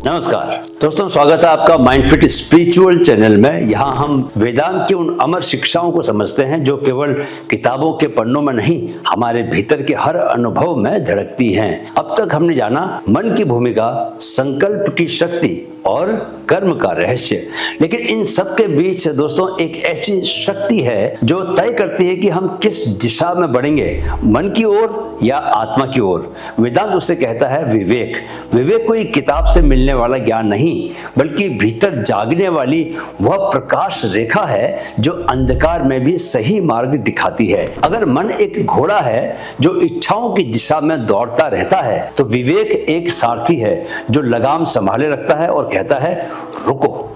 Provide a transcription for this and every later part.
नमस्कार दोस्तों, स्वागत है आपका माइंड फिट स्पिरिचुअल चैनल में। यहाँ हम वेदांत की उन अमर शिक्षाओं को समझते हैं जो केवल किताबों के पन्नों में नहीं, हमारे भीतर के हर अनुभव में धड़कती हैं। अब तक हमने जाना मन की भूमिका, संकल्प की शक्ति और कर्म का रहस्य, लेकिन इन सब के बीच दोस्तों एक ऐसी शक्ति है जो तय करती है कि हम किस दिशा में बढ़ेंगे, मन की ओर या आत्मा की ओर। वेदांत उसे कहता है विवेक। विवेक कोई किताब से मिलने वाला ज्ञान नहीं, बल्कि भीतर जागने वाली वह प्रकाश रेखा है जो अंधकार में भी सही मार्ग दिखाती है। अगर मन एक घोड़ा है जो इच्छाओं की दिशा में दौड़ता रहता है, तो विवेक एक सारथी है जो लगाम संभाले रखता है और कहता है रुको,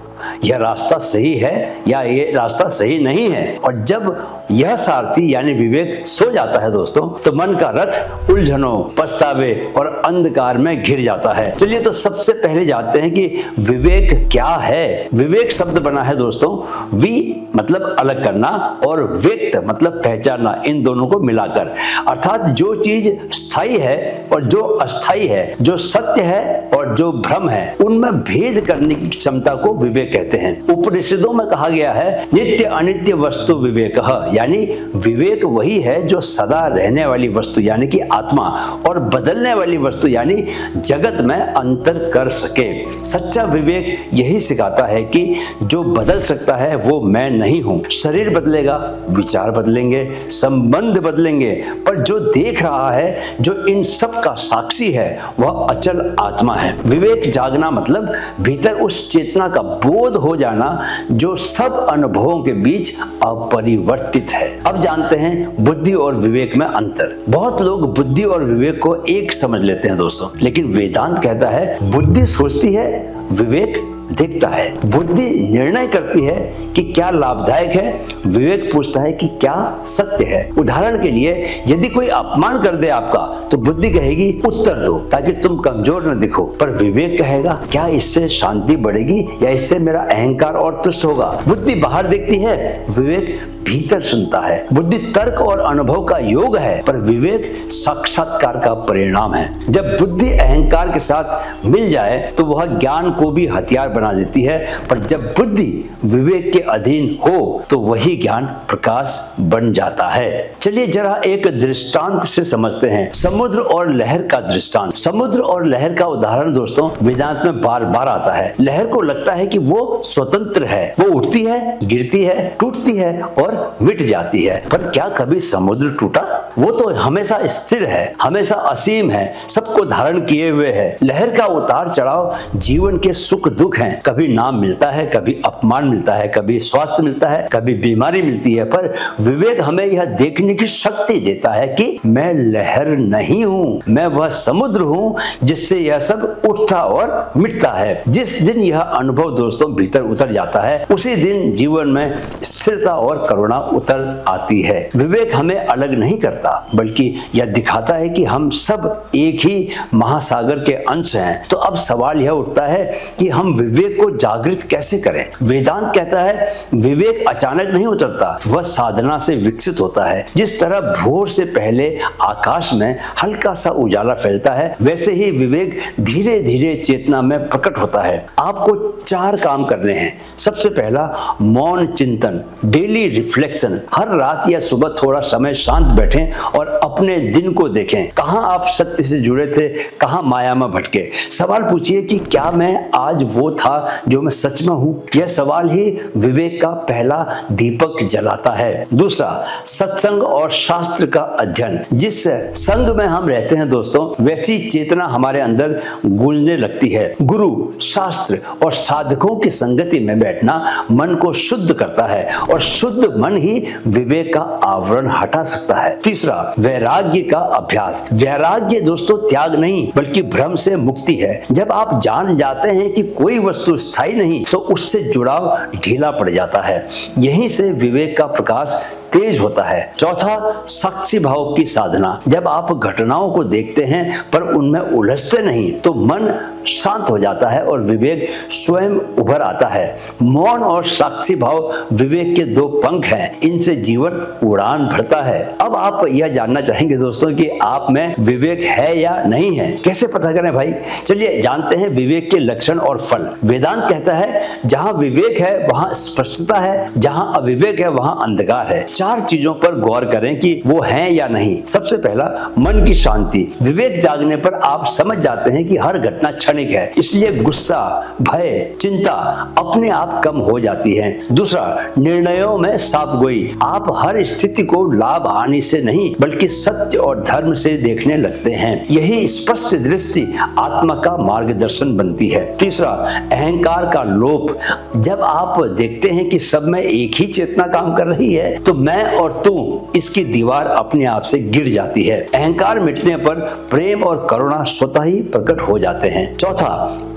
यह रास्ता सही है या ये रास्ता सही नहीं है। और जब यह सारथी यानी विवेक सो जाता है दोस्तों, तो मन का रथ उलझनों, पछतावे और अंधकार में घिर जाता है। चलिए तो सबसे पहले जानते हैं कि विवेक क्या है। विवेक शब्द बना है दोस्तों वि मतलब अलग करना और व्यक्त मतलब पहचानना, इन दोनों को मिलाकर। अर्थात जो चीज स्थायी है और जो अस्थायी है, जो सत्य है और जो भ्रम है, उनमें भेद करने की क्षमता को विवेक कहते हैं। उपनिषदों में कहा गया है नित्य अनित्य वस्तु विवेकः, यानी विवेक वही है जो सदा रहने वाली वस्तु यानी कि आत्मा और बदलने वाली वस्तु यानी जगत में अंतर कर सके। सच्चा विवेक यही सिखाता है कि जो बदल सकता है वो मैं नहीं हूं। शरीर बदलेगा, विचार बदलेंगे, संबंध बदलेंगे, पर जो देख रहा है, जो इन सब का साक्षी है, वह अचल आत्मा है। विवेक जागना मतलब भीतर उस चेतना का बोध हो जाना जो सब अनुभवों के बीच अपरिवर्तित है। अब जानते हैं बुद्धि और विवेक में अंतर। बहुत लोग बुद्धि और विवेक को एक समझ लेते हैं दोस्तों, लेकिन वेदांत कहता है बुद्धि सोचती है, विवेक देखता है। बुद्धि निर्णय करती है कि क्या लाभदायक है, विवेक पूछता है कि क्या सत्य है। उदाहरण के लिए यदि कोई अपमान कर दे आपका, तो बुद्धि कहेगी उत्तर दो ताकि तुम कमजोर न दिखो, पर विवेक कहेगा क्या इससे शांति बढ़ेगी या इससे मेरा अहंकार और तुष्ट होगा। बुद्धि बाहर देखती है, विवेक भीतर सुनता है। बुद्धि तर्क और अनुभव का योग है, पर विवेक साक्षात्कार का परिणाम है। जब बुद्धि अहंकार के साथ मिल जाए तो वह ज्ञान को भी हथियार बना देती है, पर जब बुद्धि विवेक के अधीन हो तो वही ज्ञान प्रकाश बन जाता है। चलिए जरा एक दृष्टांत से समझते हैं, समुद्र और लहर का दृष्टांत। समुद्र और लहर का उदाहरण दोस्तों वेदांत में बार बार आता है। लहर को लगता है कि वो स्वतंत्र है, वो उठती है, गिरती है, टूटती है और मिट जाती है, पर क्या कभी समुद्र टूटा? वो तो हमेशा स्थिर है, हमेशा असीम है, सबको धारण किए हुए है। लहर का उतार चढ़ाव जीवन के सुख दुख हैं। कभी नाम मिलता है, कभी अपमान मिलता है, कभी स्वास्थ्य मिलता है, कभी बीमारी मिलती है, पर विवेक हमें यह देखने की शक्ति देता है कि मैं लहर नहीं हूँ, मैं वह समुद्र हूँ जिससे यह सब उठता और मिटता है। जिस दिन यह अनुभव दोस्तों भीतर उतर जाता है, उसी दिन जीवन में स्थिरता और करुणा उतर आती है। विवेक हमें अलग नहीं करता, बल्कि यह दिखाता है कि हम सब एक ही महासागर के अंश हैं। तो अब सवाल यह उठता है कि हम विवेक को जागृत कैसे करें। वेदांत कहता है विवेक अचानक नहीं उतरता, वह साधना से विकसित होता है। जिस तरह भोर से पहले आकाश में हल्का सा उजाला फैलता है, वैसे ही विवेक धीरे धीरे चेतना में प्रकट होता है। आपको 4 काम करने हैं। सबसे पहला मौन चिंतन, डेली रिफ्लेक्शन। हर रात या सुबह थोड़ा समय शांत बैठें और अपने दिन को देखें। कहां आप सत्य से जुड़े थे, कहां माया में भटके। सवाल पूछिए कि क्या मैं आज वो था जो मैं सच में हूं। यह सवाल ही विवेक का पहला दीपक जलाता है। दूसरा, सत्संग और शास्त्र का अध्ययन। जिस संग में हम रहते हैं दोस्तों, वैसी चेतना हमारे अंदर गूंजने लगती है। गुरु, शास्त्र और साधकों की संगति में बैठना मन को शुद्ध करता है और शुद्ध मन ही विवेक का आवरण हटा सकता है। तीसरा, वैराग्य का अभ्यास। वैराग्य दोस्तों त्याग नहीं, बल्कि भ्रम से मुक्ति है। जब आप जान जाते हैं कि कोई वस्तु स्थायी नहीं, तो उससे जुड़ाव ढीला पड़ जाता है। यहीं से विवेक का प्रकाश तेज होता है। चौथा, साक्षी भाव की साधना। जब आप घटनाओं को देखते हैं पर उनमें उलझते नहीं, तो मन शांत हो जाता है और विवेक स्वयं उभर आता है। मौन और साक्षी भाव विवेक के दो पंख हैं, इनसे जीवन उड़ान भरता है। अब आप यह जानना चाहेंगे दोस्तों कि आप में विवेक है या नहीं है, कैसे पता करें भाई? चलिए जानते हैं विवेक के लक्षण और फल। वेदांत कहता है जहां विवेक है वहां स्पष्टता है, जहां अविवेक है वहां अंधकार है। चार चीजों पर गौर करें कि वो है या नहीं। सबसे पहला, मन की शांति। विवेक जागने पर आप समझ जाते हैं कि हर घटना क्षणिक है, इसलिए गुस्सा, भय, चिंता अपने आप कम हो जाती है। दूसरा, निर्णयों में साफगोई। आप हर स्थिति को लाभ हानि से नहीं बल्कि सत्य और धर्म से देखने लगते हैं। यही स्पष्ट दृष्टि आत्मा का मार्गदर्शन बनती है। तीसरा, अहंकार का लोप। जब आप देखते हैं कि सब में एक ही चेतना काम कर रही है तो मैं और तू, इसकी दीवार अपने आप से गिर जाती है। अहंकार मिटने पर प्रेम और करुणा स्वतः ही प्रकट हो जाते हैं। चौथा,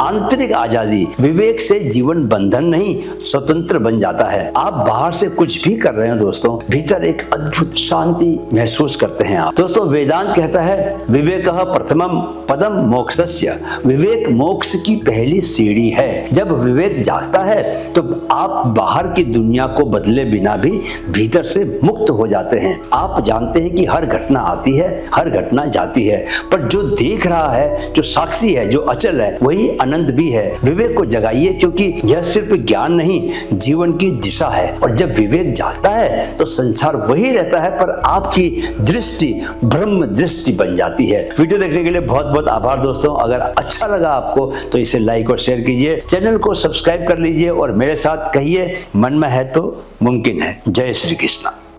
आंतरिक आजादी। विवेक से जीवन बंधन नहीं स्वतंत्र बन जाता है। आप बाहर से कुछ भी कर रहे हो दोस्तों, भीतर एक अद्भुत शांति महसूस करते हैं आप। दोस्तों वेदांत कहता है विवेकः प्रथमम पदम मोक्षस्य। विवेक मोक्ष की पहली सीढ़ी है। जब विवेक जागता है तो आप बाहर की दुनिया को बदले बिना भी भीतर से मुक्त हो जाते हैं। आप जानते हैं कि हर घटना आती है, हर घटना जाती है, पर जो देख रहा है, जो साक्षी है, जो अचल है, वही अनंत भी है। विवेक को जगाइए क्योंकि यह सिर्फ ज्ञान नहीं, जीवन की दिशा है। और जब विवेक जागता है तो संसार वही रहता है पर आपकी दृष्टि ब्रह्म दृष्टि बन जाती है। वीडियो देखने के लिए बहुत बहुत आभार दोस्तों। अगर अच्छा लगा आपको तो इसे लाइक और शेयर कीजिए, चैनल को सब्सक्राइब कर लीजिए और मेरे साथ कहिए मन में है तो मुमकिन है। जय श्री कृष्ण।